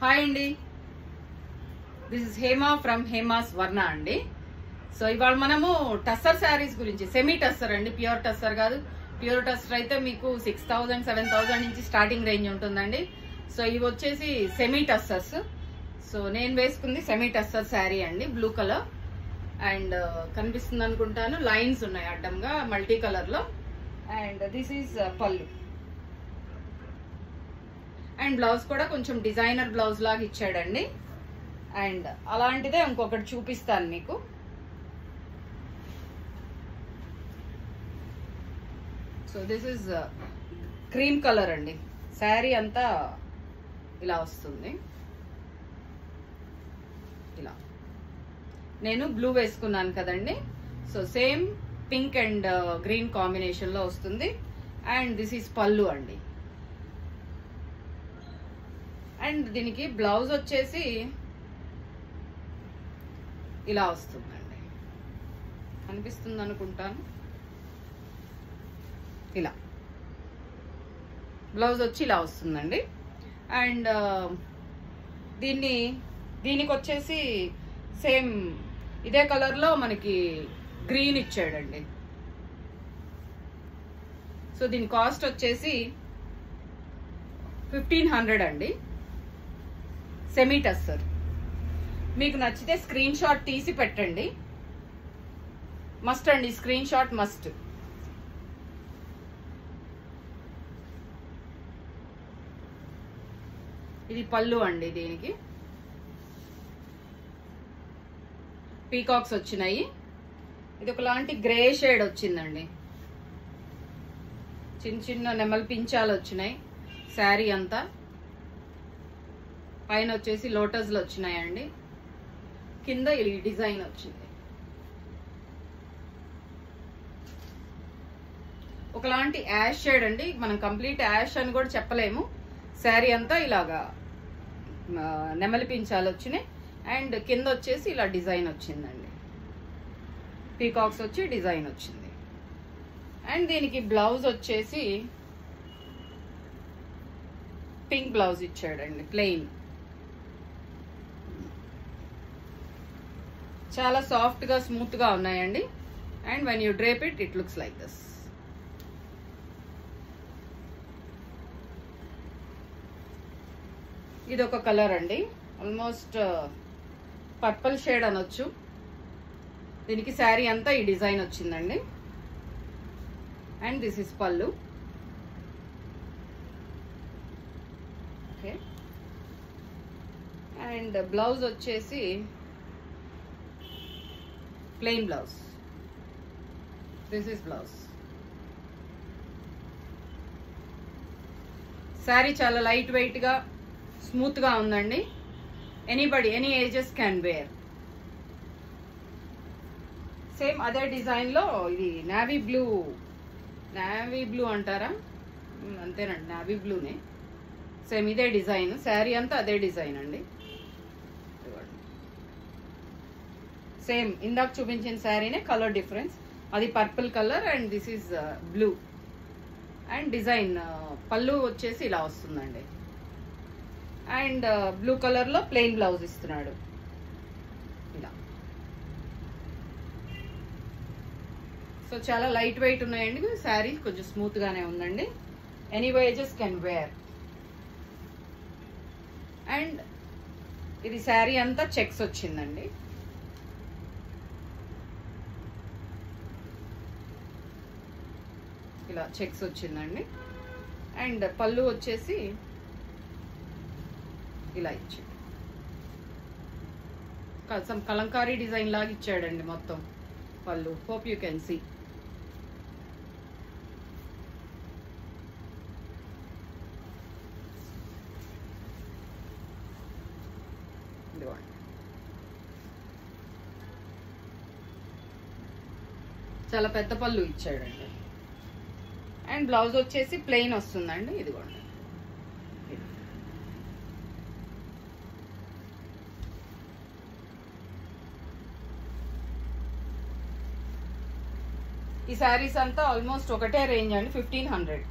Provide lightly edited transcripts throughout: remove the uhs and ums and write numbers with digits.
Hi అండి, this is Hema from Hema's వర్ణ అండి. సో ఇవాళ మనము టస్సర్ శారీస్ గురించి, సెమీ టస్సర్ అండి, ప్యూర్ టస్సర్ కాదు. ప్యూర్ టస్సర్ అయితే మీకు 6,000 7,000 నుంచి స్టార్టింగ్ రేంజ్ ఉంటుందండి. సో ఇవి వచ్చేసి సెమీ టస్సర్స్. సో నేను వేసుకుంది సెమీ టస్సర్ శారీ అండి, బ్లూ కలర్. అండ్ కనిపిస్తుంది అనుకుంటాను, లైన్స్ ఉన్నాయి అడ్డంగా మల్టీ కలర్ లో. అండ్ దిస్ ఈజ్ పళ్ళు. అండ్ బ్లౌజ్ కూడా కొంచెం డిజైనర్ బ్లౌజ్ లాగా ఇచ్చాడండి. అండ్ అలాంటిదే ఇంకొకటి చూపిస్తాను మీకు. So this is cream colour అండి. శారీ అంతా ఇలా వస్తుంది. ఇలా నేను బ్లూ వేసుకున్నాను కదండి. So same pink and green combination లో వస్తుంది. అండ్ దిస్ ఈస్ పళ్ళు అండి. అండ్ దీనికి బ్లౌజ్ వచ్చేసి ఇలా వస్తుందండి, కనిపిస్తుంది అనుకుంటాను. ఇలా బ్లౌజ్ వచ్చి ఇలా వస్తుందండి. అండ్ దీనికి వచ్చేసి సేమ్ ఇదే కలర్ లో మనకి గ్రీన్ ఇచ్చాడండి. సో దీని కాస్ట్ వచ్చేసి 1,500 అండి, సెమీ టస్సర్. మీకు నచ్చితే స్క్రీన్ షాట్ తీసి పెట్టండి, మస్ట్ అండి, స్క్రీన్ షాట్ మస్ట్. ఇది పళ్ళు అండి. దీనికి పీకాక్స్ వచ్చినాయి. ఇది ఒకలాంటి గ్రే షేడ్ వచ్చిందండి, చిన్న చిన్న నెమలి పించాలు వచ్చినాయి శారీ అంతా. పైన వచ్చేసి లోటస్లు వచ్చినాయండి, కింద ఈ డిజైన్ వచ్చింది. ఒకలాంటి యాష్ షేడ్ అండి, మనం కంప్లీట్ యాష్ అని కూడా చెప్పలేము. శారీ అంతా ఇలాగా నెమలి పించాలు వచ్చినాయి. అండ్ కింద వచ్చేసి ఇలా డిజైన్ వచ్చిందండి, పీకాక్స్ వచ్చి డిజైన్ వచ్చింది. అండ్ దీనికి బ్లౌజ్ వచ్చేసి పింక్ బ్లౌజ్ ఇచ్చాడండి, ప్లెయిన్. చాలా సాఫ్ట్ గా స్మూత్ గా ఉన్నాయండి. And when you drape it, it looks like this. ఇది ఒక కలర్ అండి, ఆల్మోస్ట్ పర్పుల్ షేడ్ అనొచ్చు. దీనికి శారీ అంతా ఈ డిజైన్ వచ్చిందండి. అండ్ దిస్ ఇస్ పళ్ళు. ఓకే. అండ్ బ్లౌజ్ వచ్చేసి plain blouse. This is blouse. Sari చాలా లైట్ వెయిట్ గా స్మూత్ గా ఉందండి. Anybody, any ages can wear. Same అదే డిజైన్ లో ఇది నావీ బ్లూ అంటారా, అంతేనండి, నావీ బ్లూనే. సేమ్ ఇదే డిజైన్, శారీ అంతా అదే డిజైన్ అండి. సేమ్ ఇందాక చూపించిన శారీనే, కలర్ డిఫరెన్స్. అది purple colour and this is blue. And design పళ్ళు వచ్చేసి ఇలా వస్తుందండి. అండ్ బ్లూ కలర్ లో ప్లెయిన్ బ్లౌజ్ ఇస్తున్నాడు ఇలా. సో చాలా లైట్ వెయిట్ ఉన్నాయండి శారీ, కొంచెం స్మూత్ గానే ఉందండి. Any ages can wear. And ఇది శారీ అంతా చెక్స్ వచ్చిందండి. ఇలా చెక్స్ వచ్చిందండి. అండ్ పళ్ళు వచ్చేసి ఇలా ఇచ్చాడు, కొంచెం కలంకారీ డిజైన్ లాగా ఇచ్చాడండి మొత్తం పళ్ళు. Hope you can see. చాలా పెద్ద పళ్ళు ఇచ్చాడండి. అండ్ బ్లౌజ్ వచ్చేసి ప్లెయిన్ వస్తుందండి. ఇదిగోండి, ఈ శారీస్ అంతా ఆల్మోస్ట్ ఒకటే రేంజ్ అండి, 1,500.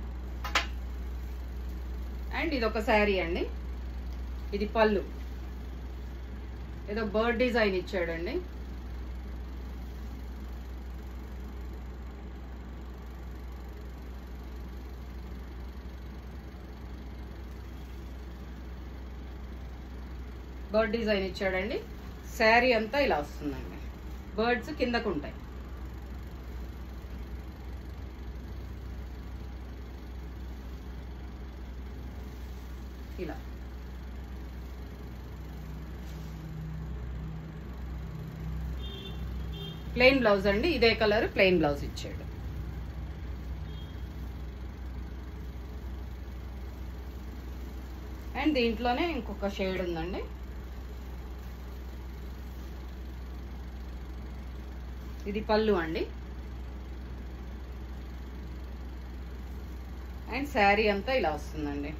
అండ్ ఇది ఒక శారీ అండి, ఇది పళ్ళు, ఏదో బర్డ్ డిజైన్ ఇచ్చాడండి. బర్డ్ డిజైన్ ఇచ్చాడండి. శారీ అంతా ఇలా వస్తుందండి. బర్డ్స్ కిందకు ఉంటాయి. ఇలా ప్లెయిన్ బ్లౌజ్ అండి. ఇదే కలర్ ప్లెయిన్ బ్లౌజ్ ఇచ్చాడు. అండ్ దీంట్లోనే ఇంకొక షేడ్ ఉందండి. ఇది పళ్ళు అండి. అండ్ శారీ అంతా ఇలా వస్తుందండి.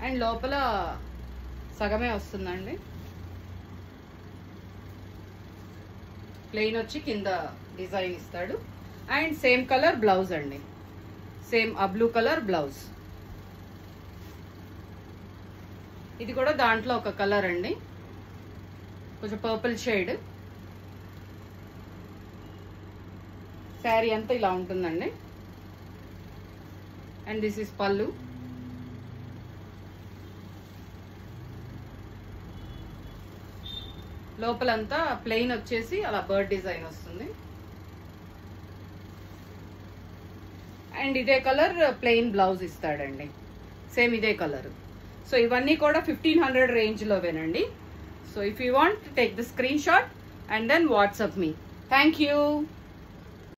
అండ్ లోపల సగమే వస్తుందండి. ప్లెయిన్ వచ్చి కింద డిజైన్ ఇస్తాడు. అండ్ సేమ్ కలర్ బ్లౌజ్ అండి. సేమ్ ఆ బ్లూ కలర్ బ్లౌజ్. ఇది కూడా దాంట్లో ఒక కలర్ అండి, కొంచెం పర్పుల్ షేడ్. శారీ అంతా ఇలా ఉంటుందండి. అండ్ దిస్ ఇస్ పళ్ళు. లోపలంతా ప్లెయిన్ వచ్చేసి అలా బర్డ్ డిజైన్ వస్తుంది. అండ్ ఇదే కలర్ ప్లెయిన్ బ్లౌజ్ ఇస్తాడండి. సేమ్ ఇదే కలర్. సో ఇవన్నీ కూడా 1500 రేంజ్ లోవేనండి. So if you want take the screenshot and then WhatsApp me. Thank you.